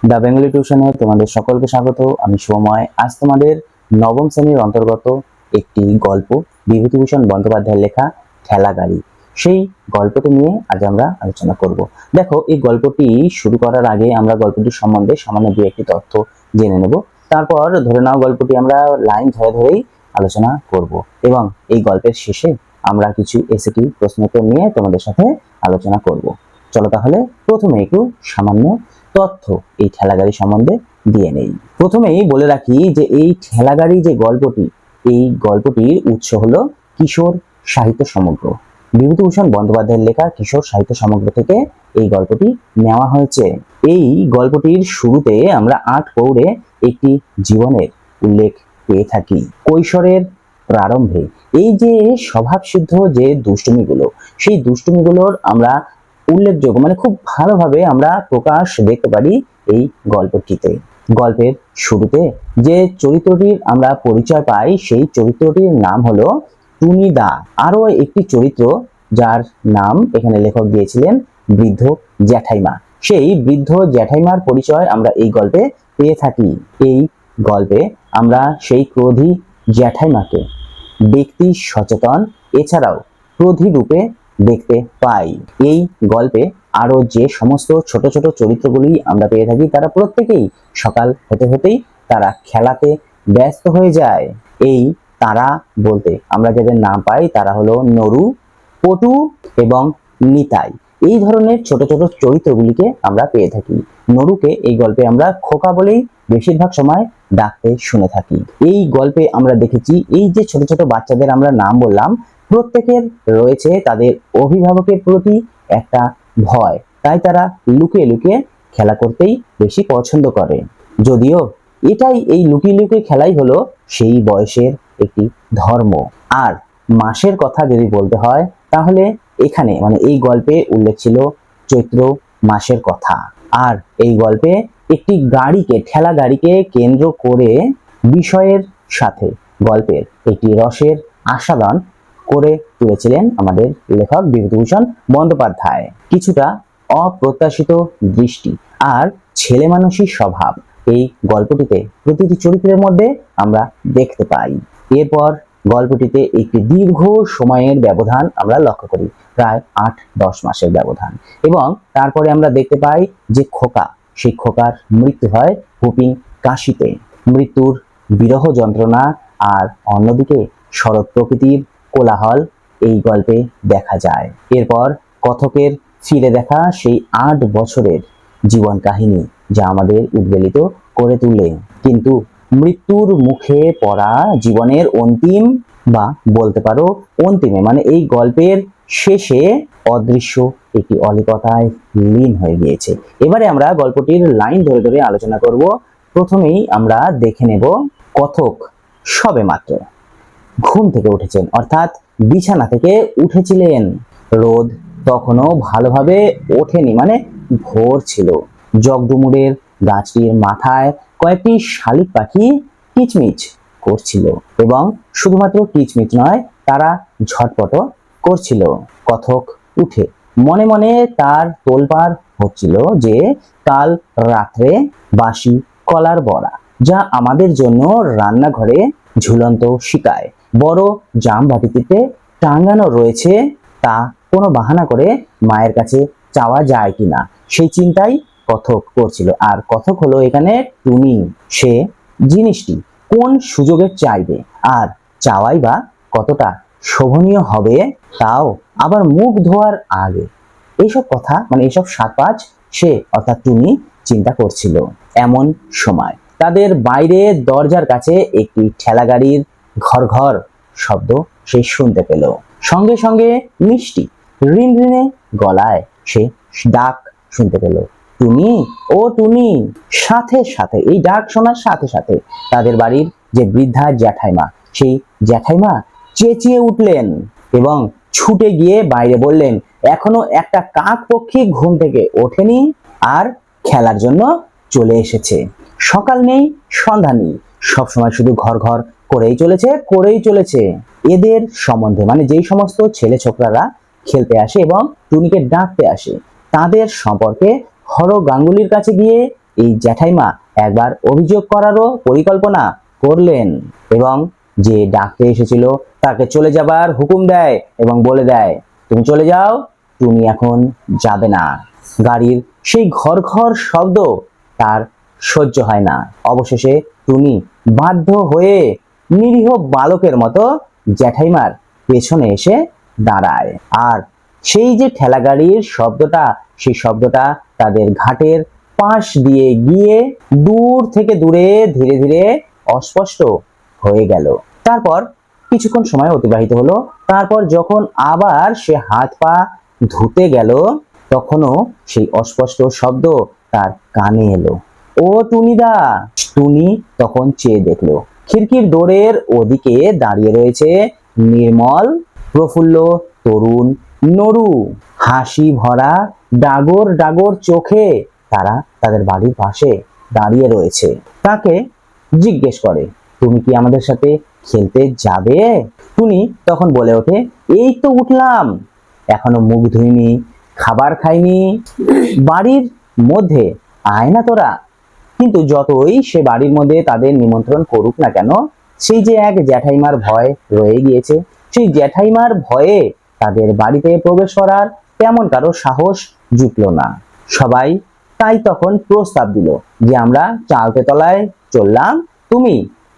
The Bengali টিউশনে তোমাদের সকলকে স্বাগত। আমি শুভময়। আজ তোমাদের নবম শ্রেণীর অন্তর্গত একটি গল্প, বিভূতিভূষণ বন্দ্যোপাধ্যায়ের লেখা ঠেলাগাড়ি, সেই গল্পটি নিয়ে আজ আমরা আলোচনা করব। দেখো, এই গল্পটি শুরু করার আগে আমরা গল্পটির সম্বন্ধে সামান্য দু একটি তথ্য জেনে নেব। তারপর ধরে নাও গল্পটি আমরা লাইন ধরে ধরেই আলোচনা করব এবং এই গল্পের শেষে আমরা কিছু এসএটি প্রশ্নোত্তর নিয়ে তোমাদের সাথে আলোচনা করব। চলো তাহলে প্রথমে একটু সামান্য তথ্য এই ঠেলাগাড়ি সম্বন্ধে দিয়ে নেই। প্রথমেই বলে রাখি যে এই ঠেলাগাড়ি যে গল্পটি, এই গল্পটির উৎস হলো কিশোর সাহিত্য সমগ্র। বিভূতিভূষণ বন্দ্যোপাধ্যায়ের লেখা কিশোর সাহিত্য সমগ্র থেকে এই গল্পটি নেওয়া হয়েছে। এই গল্পটির শুরুতে আমরা ৮ পৌরে একটি জীবনের উল্লেখ পেয়ে থাকি। কৈশোরের প্রারম্ভে এই যে স্বভাবসিদ্ধ যে দুষ্টুমিগুলো, সেই দুষ্টুমিগুলোর আমরা উল্লেখযোগ্য মানে খুব ভালোভাবে আমরা প্রকাশ দেখতে পারি এই গল্পটিতে। গল্পের শুরুতে যে চরিত্রটির আমরা পরিচয় পাই, সেই চরিত্রটির নাম হলো টুনি দা। আরো একটি চরিত্র যার নাম এখানে লেখক দিয়েছিলেন বৃদ্ধ জ্যাঠাইমা। সেই বৃদ্ধ জ্যাঠাইমার পরিচয় আমরা এই গল্পে পেয়ে থাকি। এই গল্পে আমরা সেই ক্রোধী জ্যাঠাইমাকে ব্যক্তি সচেতন এছাড়াও ক্রোধী রূপে দেখতে পাই। এই গল্পে আরো যে সমস্ত ছোট ছোট চরিত্রগুলি আমরা পেয়ে থাকি, তারা প্রত্যেকেই সকাল হতে হতেই তারা খেলাতে ব্যস্ত হয়ে যায়। এই তারা বলতে আমরা যাদের নাম পাই তারা হলো নরু, পটু এবং নিতাই। এই ধরনের ছোট ছোট চরিত্রগুলিকে আমরা পেয়ে থাকি। নরুকে এই গল্পে আমরা খোকা বলেই বেশিরভাগ সময় ডাকতে শুনে থাকি। এই গল্পে আমরা দেখেছি এই যে ছোট ছোট বাচ্চাদের আমরা নাম বললাম, প্রত্যেকের রয়েছে তাদের অভিভাবকের প্রতি একটা ভয়, তাই তারা লুকিয়ে লুকিয়ে খেলা করতেই বেশি পছন্দ করে। যদিও এটাই, এই লুকিয়ে লুকিয়ে খেলাই হলো সেই বয়সের একটি ধর্ম। আর মাসের কথা যদি বলতে হয় তাহলে এখানে মানে এই গল্পে উল্লেখ ছিল চৈত্র মাসের কথা। আর এই গল্পে একটি গাড়িকে, ঠেলা গাড়িকে কেন্দ্র করে বিষয়ের সাথে গল্পের একটি রসের আস্বাদন করে তুলেছিলেন আমাদের লেখক বিভূতিভূষণ বন্দ্যোপাধ্যায়। কিছুটা অপ্রত্যাশিত দৃষ্টি আর ছেলে মানুষের স্বভাব এই গল্পটিতে প্রতিটি চরিত্রের মধ্যে আমরা দেখতে পাই। এরপর গল্পটিতে একটি দীর্ঘ সময়ের ব্যবধান আমরা লক্ষ্য করি, প্রায় ৮-১০ মাসের ব্যবধান। এবং তারপরে আমরা দেখতে পাই যে খোকা, সেই খোকার মৃত্যু হয় হুপিং কাশিতে। মৃত্যুর বিরহ যন্ত্রণা আর অন্যদিকে শরৎ প্রকৃতির কোলাহল এই গল্পে দেখা যায়। এরপর কথকের ফিরে দেখা সেই ৮ বছরের জীবন কাহিনী যা আমাদের উদ্বেলিত করে তোলে। কিন্তু মৃত্যুর মুখে পড়া জীবনের অন্তিম বা বলতে পারো অন্তিমে মানে এই গল্পের শেষে অদৃশ্য একটি অলিকতায় লীন হয়ে গিয়েছে। এবারে আমরা গল্পটির লাইন ধরে ধরে আলোচনা করব। প্রথমেই আমরা দেখে নেব কথক সবেমাত্র ঘুম থেকে উঠেছেন, অর্থাৎ বিছানা থেকে উঠেছিলেন। রোদ তখনও ভালোভাবে ওঠেনি, মানে ভোর ছিল। জগডুমুরের গাছটির মাথায় কয়েকটি শালিক পাখি কিচমিচ করছিল এবং শুধুমাত্র কিচমিচ নয়, তারা ঝটপটও করছিল। কথক উঠে মনে মনে তার তোলপাড় হচ্ছিল যে কাল রাত্রে বাসি কলার বড়া, যা আমাদের জন্য রান্নাঘরে ঝুলন্ত শিকায় বড় জামবাটিতে টাঙানো রয়েছে, তা কোনো বাহানা করে মায়ের কাছে চাওয়া যায় কিনা সেই চিন্তাই কথক করছিল। আর কথক হলো এখানে টুনি। সে জিনিসটি কোন সুযোগে চাইবে আর চাওয়াই বা কতটা শোভনীয় হবে, তাও আবার মুখ ধোয়ার আগে, এইসব কথা মানে এইসব সাতপাঁচ সে অর্থাৎ টুনি চিন্তা করছিল। এমন সময় তাদের বাইরে দরজার কাছে একটি ঠেলাগাড়ির ঘর ঘর শব্দ সে শুনতে পেল। সঙ্গে সঙ্গে মিষ্টি রিনরিনে গলায় সে ডাক শুনতে পেল, টুনি, ও টুনি। সাথে সাথে এই ডাক শোনার সাথে সাথে তাদের বাড়ির যে বৃদ্ধা জ্যাঠাইমা, সেই জ্যাঠাইমা চেঁচিয়ে উঠলেন এবং ছুটে গিয়ে বাইরে বললেন, এখনো একটা কাক পক্ষী ঘুম থেকে ওঠেনি আর খেলার জন্য চলে এসেছে। সকাল নেই সন্ধ্যা নেই, সবসময় শুধু ঘর ঘর করেই চলেছে। এদের সম্বন্ধে মানে যেই সমস্ত ছেলে ছোকরারা খেলতে আসে এবং টুনিকে ডাকতে আসে, তাদের সম্পর্কে হর গাঙ্গুলির কাছে গিয়ে এই জ্যাঠাইমা একবার অভিযোগ করারও পরিকল্পনা করলেন এবং যে ডাকতে এসেছিল তাকে চলে যাবার হুকুম দেয় এবং বলে দেয়, তুমি চলে যাও, তুমি এখন যাবে না। গাড়ির সেই ঘর ঘর শব্দ তার সহ্য হয় না। অবশেষে টুনি বাধ্য হয়ে নিরীহ বালকের মতো জ্যাঠাইমার পেছনে এসে দাঁড়ায়। আর সেই যে ঠেলা গাড়ির শব্দটা, সেই শব্দটা তাদের ঘাটের পাশ দিয়ে গিয়ে দূর থেকে দূরে ধীরে ধীরে অস্পষ্ট হয়ে গেল। তারপর কিছুক্ষণ সময় অতিবাহিত হলো। তারপর যখন আবার সে হাত পা ধুতে গেল, তখনও সেই অস্পষ্ট শব্দ তার কানে এলো। ও টুনিদা! টুনি তখন চেয়ে দেখলো, খিড়কির দোরের ওদিকে দাঁড়িয়ে রয়েছে নির্মল প্রফুল্ল তরুণ নরু। হাসি ভরা ডাগর ডাগর চোখে তারা তাদের বাড়ির পাশে দাঁড়িয়ে রয়েছে। তাকে জিজ্ঞেস করে, তুমি কি আমাদের সাথে খেলতে যাবে? টুনি তখন বলে ওঠে, এই তো উঠলাম, এখনো মুখ ধুইনি, খাবার খাইনি, বাড়ির মধ্যে আয় না তোরা। কিন্তু যতই সে বাড়ির মধ্যে তাদের নিমন্ত্রণ করুক না কেন, সেই যে এক জ্যাঠাইমার ভয় রয়ে গিয়েছে, সেই জ্যাঠাইমার ভয়ে তাদের বাড়িতে প্রবেশ করার তেমন কারো সাহস জুটলো না। সবাই তাই তখন প্রস্তাব দিল যে আমরা চালতে তলায় চললাম, তুমি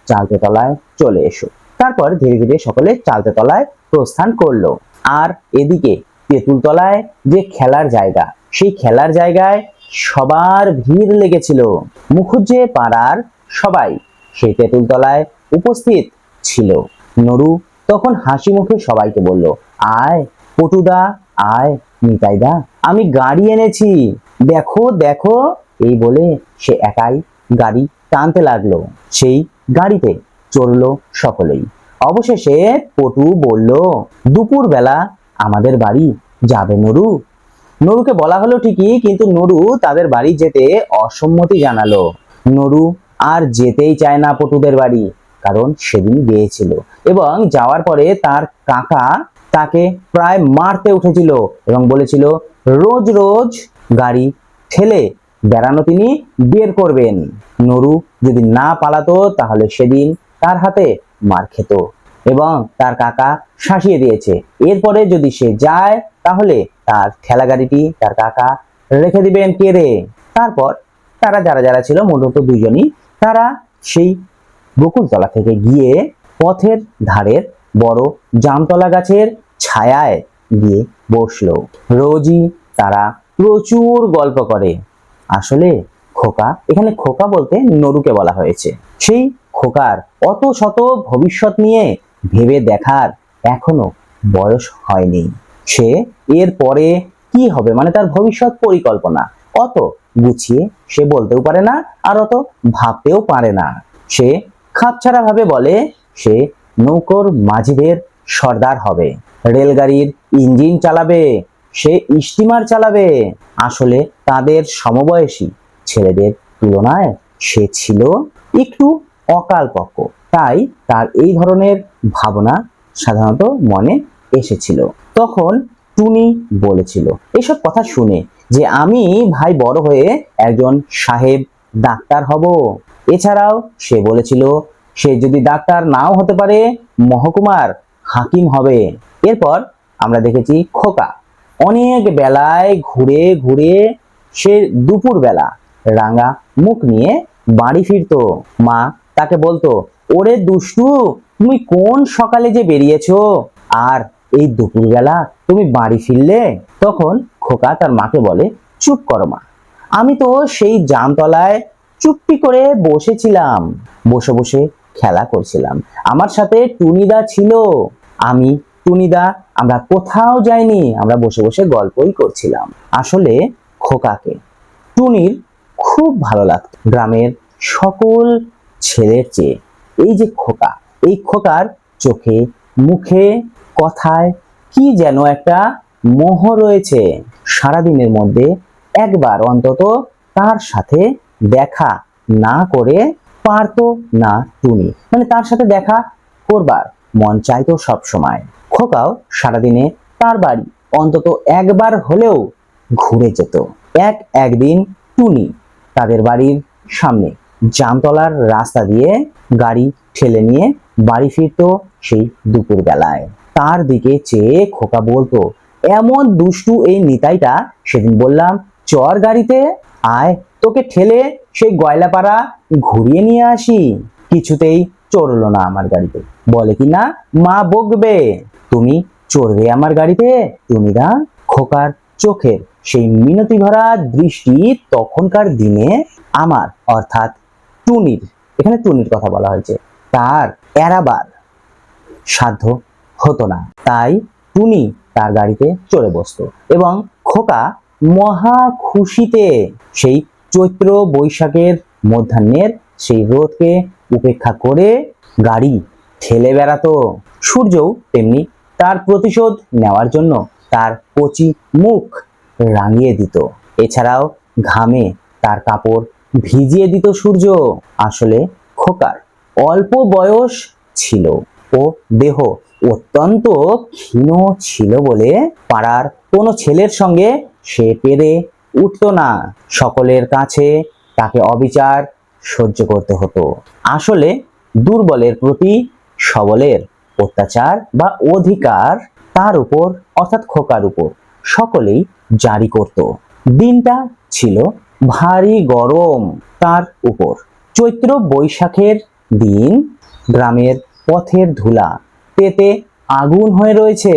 চালতে তলায় চলে এসো। তারপর ধীরে ধীরে সকলে চালতে তলায় প্রস্থান করলো। আর এদিকে তেঁতুল তলায় যে খেলার জায়গা, সেই খেলার জায়গায় সবার ভিড় লেগেছিল। মুখুজ্জে পাড়ার সবাই সেই তেঁতুল তলায় উপস্থিত ছিল। নরু তখন হাসি মুখে সবাইকে বলল, আয় পটুদা, আয় নিতাইদা, আমি গাড়ি এনেছি, দেখো দেখো। এই বলে সে একাই গাড়ি টানতে লাগলো। সেই গাড়িতে চড়লো সকলেই। অবশেষে পটু বলল, দুপুর বেলা আমাদের বাড়ি যাবে নরু? নরুকে বলা হলো ঠিকই, কিন্তু নরু তাদের বাড়ি যেতে অসম্মতি জানালো। নরু আর যেতেই চায় না পটুদের বাড়ি, কারণ সেদিন গিয়েছিল এবং যাওয়ার পরে তার কাকা তাকে প্রায় মারতে উঠেছিল এবং বলেছিল রোজ রোজ গাড়ি ঠেলে বেড়ানো তিনি বের করবেন। নরু যদি না পালাতো তাহলে সেদিন তার হাতে মার খেত এবং তার কাকা শাসিয়ে দিয়েছে, এরপরে যদি সে যায় তাহলে তার ঠেলা গাড়িটি তার কাকা রেখে দিবেন কেড়ে। তারপর তারা যারা যারা ছিল, মূলত দুজনই, তারা সেই বকুলতলা থেকে গিয়ে পথের ধারের বড় জামতলা গাছের ছায়ায় গিয়ে বসলো। রোজই তারা প্রচুর গল্প করে। আসলে খোকা, এখানে খোকা বলতে নরুকে বলা হয়েছে, সেই খোকার অত শত ভবিষ্যৎ নিয়ে ভেবে দেখার এখনো বয়স হয়নি। সে এর পরে কি হবে, মানে তার ভবিষ্যৎ পরিকল্পনা অত গুছিয়ে সে বলতেও পারে না, আর অত ভাবতেও পারে না। সে খাপছাড়া ভাবে বলে সে নৌকোর মাঝিদের সর্দার হবে, রেলগাড়ির ইঞ্জিন চালাবে, সে স্টিমার চালাবে। আসলে তাদের সমবয়সী ছেলেদের তুলনায় সে ছিল একটু অকালপক্ব, তাই তার এই ধরনের ভাবনা সাধারণত মনে এসেছিল। তখন টুনি বলেছিল এসব কথা শুনে যে আমি ভাই বড় হয়ে একজন সাহেব ডাক্তার হব। এছাড়াও সে বলেছিল সে যদি ডাক্তার নাও হতে পারে মহকুমার হাকিম হবে। এরপর আমরা দেখেছি খোকা অনেক বেলায় ঘুরে ঘুরে সে দুপুর বেলা রাঙা মুখ নিয়ে বাড়ি ফিরতো। মা তাকে বলতো, ওরে দুষ্টু, তুমি কোন সকালে যে বেরিয়েছো আর এই দুপুরবেলা তুমি বাড়ি ফিরলে? তখন খোকা তার মাকে বলে, চুপ করো মা, আমি তো সেই জামতলায় চুপটি করে বসেছিলাম, বসে বসে খেলা করছিলাম, আমার সাথে টুনিদা ছিল, আমি টুনিদা আমরা কোথাও যাইনি, আমরা বসে বসে গল্পই করছিলাম। আসলে খোকাকে টুনির খুব ভালো লাগতো। গ্রামের সকল ছেলের চেয়ে এই যে খোকা, এই খোকার চোখে মুখে কথায় কি যেন একটা মোহ রয়েছে। সারাদিনের মধ্যে একবার অন্তত তার সাথে দেখা না করে পারতো না টুনি, মানে তার সাথে দেখা করবার মন চাইতো সব সময়। খোকাও সারাদিনে তার বাড়ি অন্তত একবার হলেও ঘুরে যেত। একদিন টুনি তাদের বাড়ির সামনে জামতলার রাস্তা দিয়ে গাড়ি ঠেলে নিয়ে বাড়ি ফিরতো সেই দুপুর বেলায়। তার দিকে চেয়ে খোকা বলতো, এমন দুষ্টু এই নিতাইটা, সেদিন বললাম চর গাড়িতে আয়, তোকে ঠেলে সেই গয়লাপাড়া ঘুরিয়ে নিয়ে আসি, কিছুতেই চড়লো না আমার গাড়িতে, বলে কি না মা বকবে। তুমি চড়বে আমার গাড়িতে টুনিদা? খোকার চোখের সেই মিনতি ভরা দৃষ্টি তখনকার দিনে আমার অর্থাৎ টুনির, এখানে টুনির কথা বলা হয়েছে, তার এড়াবার সাধ্য হতো না। তাই টুনি তার গাড়িতে চড়ে বসতো এবং খোকা মহা খুশিতে সেই চৈত্র বৈশাখের মধ্যাহ্নের সেই রোদকে উপেক্ষা করে গাড়ি ঠেলে বেড়াতো। সূর্যও তেমনি তার প্রতিশোধ নেওয়ার জন্য তার কচি মুখ রাঙিয়ে দিত। এছাড়াও ঘামে তার কাপড় ভিজিয়ে দিত সূর্য। আসলে খোকার অল্প বয়স ছিল ও দেহ অত্যন্ত ক্ষীণ ছিল বলে পাড়ার কোনো ছেলের সঙ্গে সে পেরে উঠত না। সকলের কাছে তাকে অবিচার সহ্য করতে হতো। আসলে দুর্বলের প্রতি সবলের অত্যাচার বা অধিকার তার উপর অর্থাৎ খোকার উপর সকলেই জারি করত। দিনটা ছিল ভারী গরম তার উপর। চৈত্র বৈশাখের দিন, গ্রামের পথের ধুলা তেতে আগুন হয়ে রয়েছে।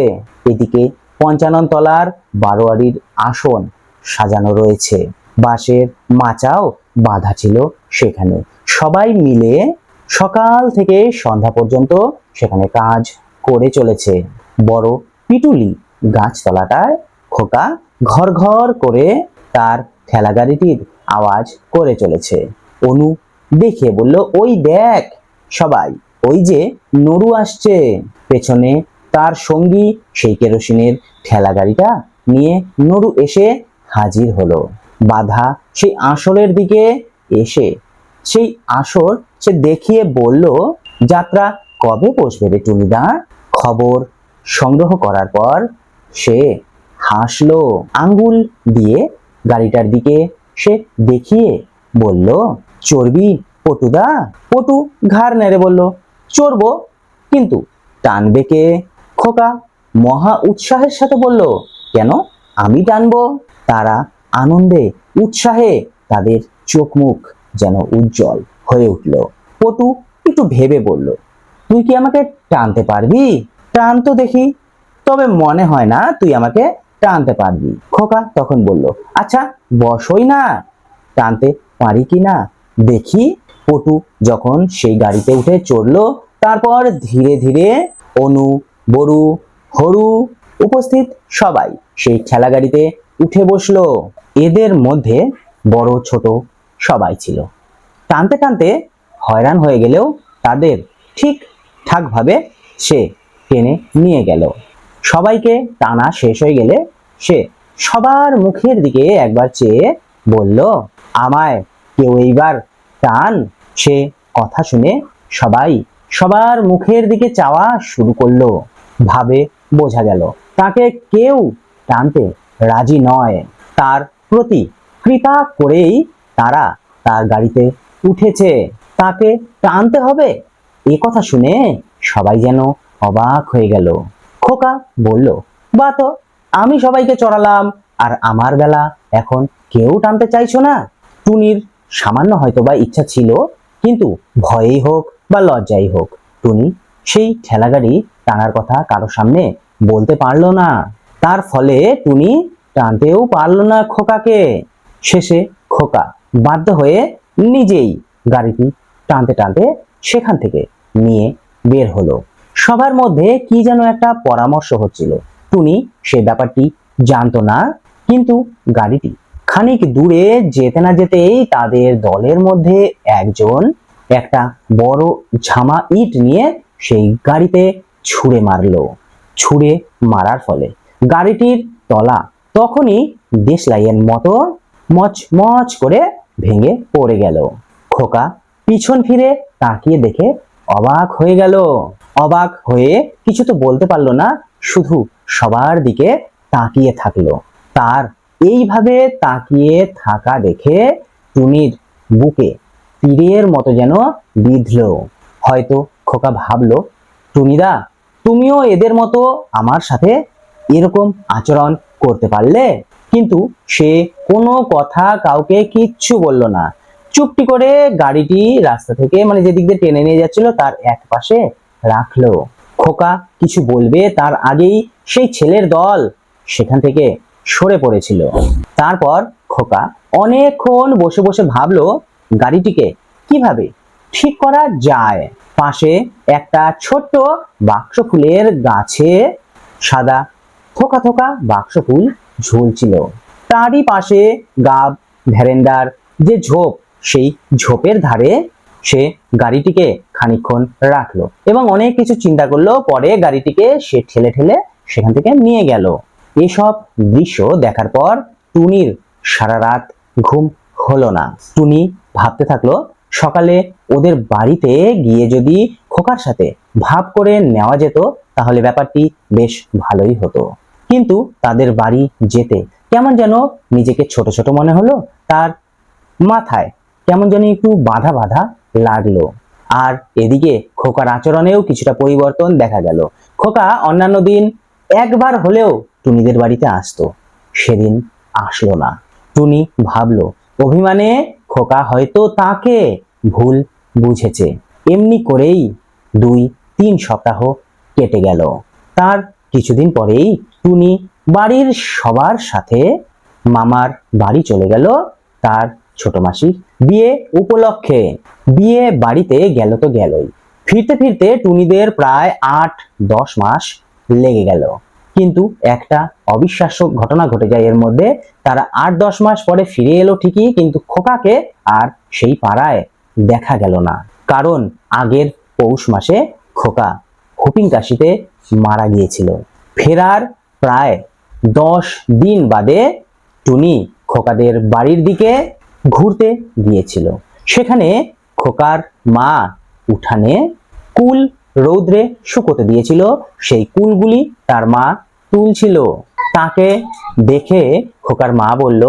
এদিকে 55 তলার বারোয়ারির আসন সাজানো রয়েছে, বাঁশের মাচাও বাঁধা ছিল সেখানে। সবাই মিলে সকাল থেকে সন্ধ্যা পর্যন্ত সেখানে কাজ করে চলেছে। বড় পিটুলি গাছতলাটায় খোকা ঘর ঘর করে তার ঠেলা গাড়িটির আওয়াজ করে চলেছে। অনু দেখে বলল, ওই দেখ সবাই, ওই যে নরু আসছে। পেছনে তার সঙ্গী সেই কেরোসিনের ঠেলা গাড়িটা নিয়ে নরু এসে হাজির হলো। বাধা সেই আসরের দিকে এসে সেই আসর সে দেখিয়ে বলল, যাত্রা কবে বসবে রে টুনিদা? খবর সংগ্রহ করার পর সে হাসলো, আঙ্গুল দিয়ে গাড়িটার দিকে সে দেখিয়ে বলল, চড়বি পটুদা? পটু ঘাড় নেড়ে বলল, চড়বো, কিন্তু টানবে কে? খোকা মহা উৎসাহের সাথে বলল, কেন আমি টানবো? তারা আনন্দে উৎসাহে তাদের চোখ মুখ যেন উজ্জ্বল হয়ে উঠল। পটু একটু ভেবে বলল, তুই কি আমাকে টানতে পারবি? টান তো দেখি, তবে মনে হয় না তুই আমাকে টানতে পারবি। খোকা তখন বলল, আচ্ছা বসই না, টানতে পারি কি না দেখি। পটু যখন সেই গাড়িতে উঠে চড়লো, তারপর ধীরে ধীরে অনু, বরু, হরু উপস্থিত সবাই সেই ঠেলা গাড়িতে উঠে বসলো। এদের মধ্যে বড় ছোট সবাই ছিল। টানতে টানতে হয়রান হয়ে গেলেও তাদের ঠিক ঠাক ভাবে সে টেনে নিয়ে গেল। সবাইকে টানা শেষ হয়ে গেলে সে সবার মুখের দিকে একবার চেয়ে বলল, আমায় কেউ এইবার টান। সে কথা শুনে সবাই সবার মুখের দিকে চাওয়া শুরু করলো। ভাবে বোঝা গেল তাকে কেউ টানতে রাজি নয়। তার প্রতি কৃপা করেই তারা তার গাড়িতে উঠেছে, তাকে টানতে হবে এ কথা শুনে সবাই যেন অবাক হয়ে গেল। খোকা বলল, বা তো আমি সবাইকে চড়ালাম, আর আমার বেলা এখন কেউ টানতে চাইছো না? টুনির সামান্য হয়তো বা ইচ্ছা ছিল, কিন্তু ভয়েই হোক বা লজ্জাই হোক টুনি সেই ঠেলাগাড়ি টানার কথা কারো সামনে বলতে পারলো না। তার ফলে টুনি টানতেও পারলো না খোকাকে। শেষে খোকা বাধ্য হয়ে নিজেই গাড়িটি টানতে টানতে সেখান থেকে নিয়ে বের হলো। সবার মধ্যে কি যেন একটা পরামর্শ হচ্ছিল। টুনি সে ব্যাপারটি জানতো না, কিন্তু গাড়িটি খানিক দূরে যেতে না যেতেই তাদের দলের মধ্যে একজন একটা বড় ঝামা ইট নিয়ে সেই গাড়িতে ছুঁড়ে মারলো। ছুঁড়ে মারার ফলে গাড়িটির তলা তখনই দেশলাইয়ের মতো মচমচ করে ভেঙে পড়ে গেল। খোকা পিছন ফিরে তাকিয়ে দেখে অবাক হয়ে গেল। অবাক হয়ে কিছু তো বলতে পারলো না, শুধু সবার দিকে তাকিয়ে থাকলো। তার এইভাবে তাকিয়ে থাকা দেখে টুনির বুকে তীরের মতো যেন বিঁধল। হয়তো খোকা ভাবলো, টুনিদা, তুমিও এদের মতো আমার সাথে এরকম আচরণ করতে পারলে? কিন্তু সে কোনো কথা কাউকে কিচ্ছু বলল না। চুপটি করে গাড়িটি রাস্তা থেকে, মানে যেদিক দিয়ে টেনে নিয়ে যাচ্ছিল, তার এক পাশে রাখলো। খোকা কিছু বলবে তার আগেই সেই ছেলের দল সেখান থেকে সরে পড়েছিল। তারপর খোকা অনেকক্ষণ বসে বসে ভাবলো গাড়িটিকে কিভাবে ঠিক করা যায়। পাশে একটা ছোট্ট বাক্স ফুলের গাছে সাদা থোকা থোকা বাক্স ফুল ঝুলছিল। তারই পাশে গাব ভেরেন্ডার যে ঝোপ, সেই ঝোপের ধারে সে গাড়িটিকে খানিকক্ষণ রাখলো এবং অনেক কিছু চিন্তা করলো। পরে গাড়িটিকে সে ঠেলে ঠেলে সেখান থেকে নিয়ে গেল। এসব দৃশ্য দেখার পর টুনির সারা রাত ঘুম হলো না। টুনি ভাবতে থাকলো, সকালে ওদের বাড়িতে গিয়ে যদি খোকার সাথে ভাব করে নেওয়া যেত তাহলে ব্যাপারটি বেশ ভালোই হতো। কিন্তু তাদের বাড়ি যেতে কেমন যেন নিজেকে ছোট ছোট মনে হলো। তার মাথায় কেমন যেন একটু বাধা বাধা লাগলো। আর এদিকে খোকার আচরণেও কিছুটা পরিবর্তন দেখা গেল। খোকা অন্যান্য দিন একবার হলেও টুনিদের বাড়িতে আসতো, সেদিন আসলো না। টুনি ভাবলো, অভিমানে খোকা হয়তো তাকে ভুল বুঝেছে। এমনি করেই 2-3 সপ্তাহ কেটে গেল। তার কিছুদিন পরেই টুনি বাড়ির সবার সাথে মামার বাড়ি চলে গেল তার ছোট মাসির বিয়ে উপলক্ষে। বিয়ে বাড়িতে গেল তো গেলই, ফিরতে ফিরতে টুনিদের প্রায় 8-10 মাস লেগে গেল। কিন্তু একটা অবিশ্বাস্য ঘটনা ঘটে যায় এর মধ্যে। তারা 8-10 মাস পরে ফিরে এলো ঠিকই, কিন্তু খোকাকে আর সেই পাড়ায় দেখা গেল না। কারণ আগের পৌষ মাসে খোকা হুপিং কাশিতে মারা গিয়েছিল। ফেরার প্রায় 10 দিন বাদে টুনি খোকাদের বাড়ির দিকে ঘুরতে গিয়েছিল। সেখানে খোকার মা উঠানে কুল রৌদ্রে শুকোতে দিয়েছিল। সেই কুলগুলি তার মা তুলছিল। তাকে দেখে খোকার মা বলল,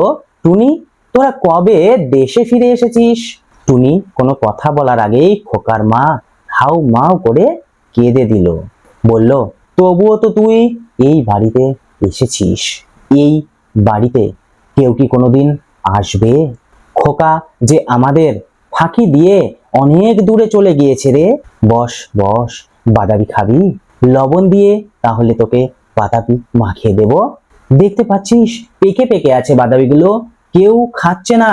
টুনি, তোরা কবে দেশে ফিরে এসেছিস? টুনি কোনো কথা বলার আগেই খোকার মা হাউ মাউ করে কেঁদে দিল। বলল, তবুও তো তুই এই বাড়িতে এসেছিস, এই বাড়িতে কেউ কি কোনোদিন আসবে? খোকা যে আমাদের ফাঁকি দিয়ে অনেক দূরে চলে গিয়েছে রে। বস বস, বাদাবি খাবি? লবণ দিয়ে তাহলে তোকে বাতাবি মাখিয়ে দেব। দেখতে পাচ্ছিস পেকে পেকে আছে বাদাবিগুলো, কেউ খাচ্ছে না।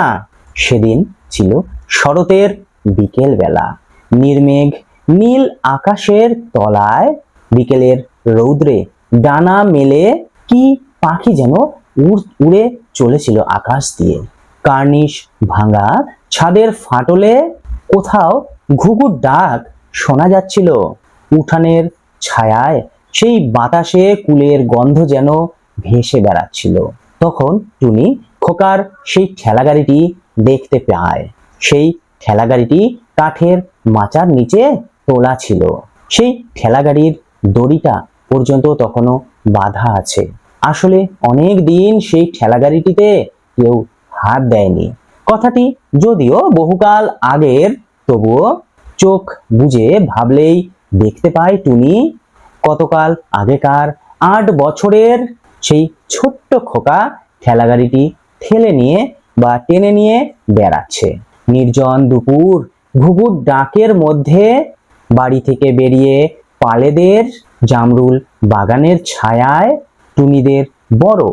সেদিন ছিল শরতের বিকেল বেলা। নির্মেঘ নীল আকাশের তলায় বিকেলের রৌদ্রে ডানা মেলে কি পাখি যেন উড়ে চলেছিল আকাশ দিয়ে। কার্নিশ ভাঙা ছাদের ফাটলে কোথাও ঘুঘুর ডাক শোনা যাচ্ছিল। উঠানের ছায়ায় সেই বাতাসে কুলের গন্ধ যেন ভেসে বেড়াচ্ছিল। তখন টুনি খোকার সেই ঠেলাগাড়িটি দেখতে পায়। সেই ঠেলাগাড়িটি কাঠের মাচার নিচে তোলা ছিল। সেই ঠেলাগাড়ির দড়িটা পর্যন্ত তখনও বাঁধা আছে। আসলে অনেক দিন সেই ঠেলাগাড়িটিতে কেউ হাত দেয়নি। কথাটি যদিও বহুকাল আগের, তবুও চোখ বুজে ভাবলেই দেখতে পায় টুনি কতকাল আগেকার 8 বছরের সেই ছোট্ট খোকা ঠেলাগাড়িটি ঠেলে নিয়ে বা টেনে নিয়ে বেড়াচ্ছে। নির্জন দুপুর ঘুঘুর ডাকের মধ্যে বাড়ি থেকে বেরিয়ে পালেদের জামরুল বাগানের ছায়ায় টুনিদের বড়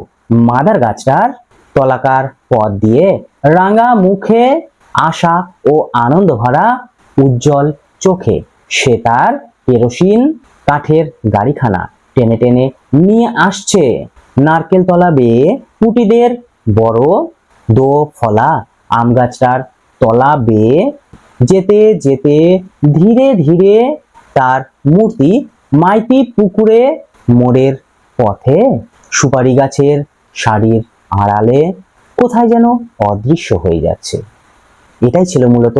মাদার গাছটার তলাকার পথ দিয়ে রাঙা মুখে আশা ও আনন্দ ভরা উজ্জ্বল চোখে সে তার কেরোসিন কাঠের গাড়িখানা টেনে টেনে নিয়ে আসছে। নারকেল তলা বেয়ে পুটিদের বড় দো ফলা আম গাছটার তলা বেয়ে যেতে যেতে ধীরে ধীরে তার মূর্তি মাইতি পুকুরে মোড়ের পথে সুপারি গাছের সারির আড়ালে কোথায় যেন অদৃশ্য হয়ে যাচ্ছে। এটাই ছিল মূলত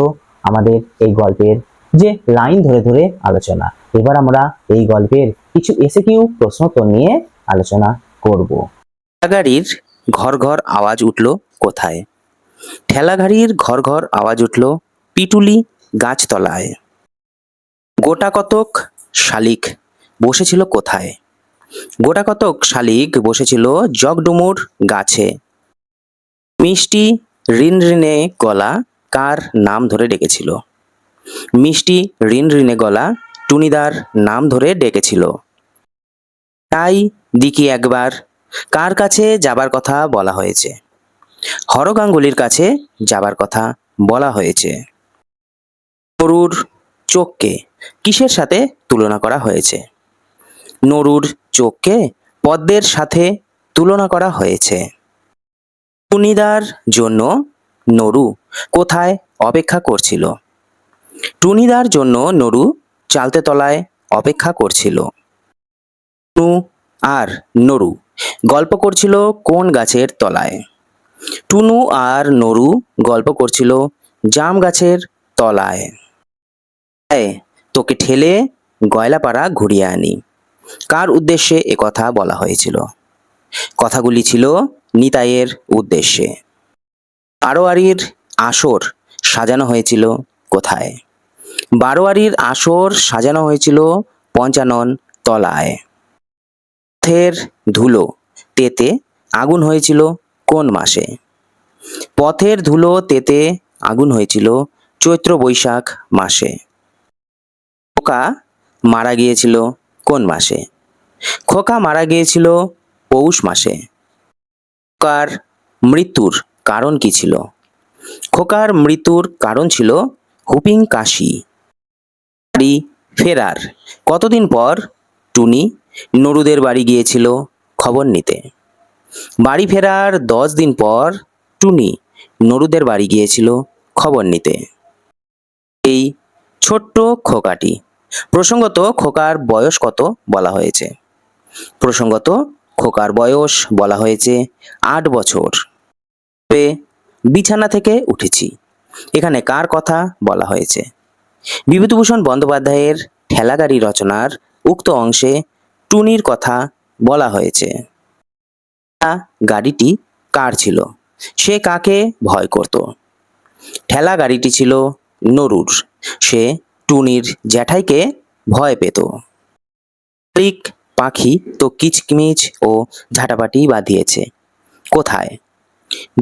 আমাদের এই গল্পের যে লাইন ধরে ধরে আলোচনা। এবার আমরা এই গল্পের কিছু এসএকিউ প্রশ্নোত্তর নিয়ে আলোচনা করব। গাড়ির ঘর ঘর আওয়াজ উঠল কোথায়? ঠেলাগাড়ির ঘর ঘর আওয়াজ উঠল পিটুলি গাছতলায়। গোটা কতক শালিক বসেছিল কোথায়? গোটা কতক শালিক বসেছিল জগডুমুর গাছে। মিষ্টি রিনরিনে গলা কার নাম ধরে ডেকেছিল? মিষ্টি রিনরিনে গলা টুনিদার নাম ধরে ডেকেছিল। তাই দিকি একবার কার কাছে যাবার কথা বলা হয়েছে? হর গাঙ্গুলির কাছে যাবার কথা বলা হয়েছে। নরুর চোখকে কিসের সাথে তুলনা করা হয়েছে? নরুর চোখকে পদ্মের সাথে তুলনা করা হয়েছে। টুনিদার জন্য নরু কোথায় অপেক্ষা করছিল? টুনিদার জন্য নরু চালতে তলায় অপেক্ষা করছিল। টুনু আর নরু গল্প করছিল কোন গাছের তলায়? টুনু আর নরু গল্প করছিল জাম গাছের তলায়। তোকে ঠেলে গয়লাপাড়া ঘুরিয়ে আনি কার উদ্দেশ্যে একথা বলা হয়েছিল? কথাগুলি ছিল নিতাইয়ের উদ্দেশ্যে। বারোয়ারির আসর সাজানো হয়েছিল কোথায়? বারোয়ারির আসর সাজানো হয়েছিল পঞ্চানন তলায়। পথের ধুলো তেতে আগুন হয়েছিল কোন মাসে? পথের ধুলো তেতে আগুন হয়েছিল চৈত্র বৈশাখ মাসে। খোকা মারা গিয়েছিল কোন মাসে? খোকা মারা গিয়েছিল পৌষ মাসে। খোকার মৃত্যুর কারণ কি ছিল? খোকার মৃত্যুর কারণ ছিল হুপিং কাশি। বাড়ি ফেরার কতদিন পর টুনি নরুদের বাড়ি গিয়েছিল খবর নিতে? বাড়ি ফেরার 10 দিন পর টুনি নরুদের বাড়ি গিয়েছিল খবর নিতে। এই ছোট্ট খোকাটি প্রসঙ্গত খোকার বয়স কত বলা হয়েছে? প্রসঙ্গত খোকার বয়স বলা হয়েছে 8 বছর। বিছানা থেকে উঠেছি এখানে কার কথা বলা হয়েছে? বিভূতিভূষণ বন্দ্যোপাধ্যায়ের ঠেলাগাড়ি রচনার উক্ত অংশে টুনির কথা বলা হয়েছে। গাড়িটি কার ছিল? সে কাকে ভয় করত? ঠেলা গাড়িটি ছিল নরুর। সে টুনির জ্যাঠাইকে ভয় পেত। শালিক পাখি তো কিচমিচ ও ঝাঁটাপাটি বাঁধিয়েছে কোথায়?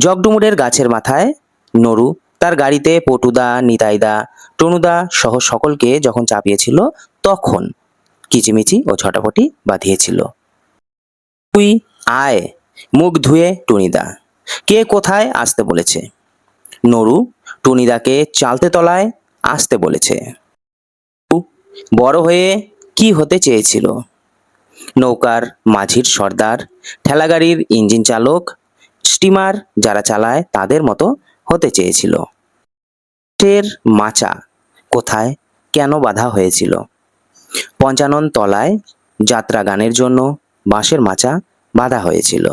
জগডুমুরের গাছের মাথায়। নরু তার গাড়িতে পটুদা, নিতাইদা, টনুদা সহ সকলকে যখন চাপিয়েছিল তখন কিচিমিচি ও ঝটাপটি বাঁধিয়েছিল। তুই আয় মুখ ধুয়ে টুনিদা। কে কোথায় আসতে বলেছে? নরু টুনিদাকে চালতে তলায় আসতে বলেছে। বড় হয়ে কি হতে চেয়েছিল? নৌকার মাঝির সর্দার, ঠেলাগাড়ির ইঞ্জিন চালক, স্টিমার যারা চালায় তাদের মতো হতে চেয়েছিল। বাঁশের মাচা কোথায় কেন বাঁধা হয়েছিল? পঞ্চানন তলায় যাত্রা গানের জন্য বাঁশের মাচা বাঁধা হয়েছিল।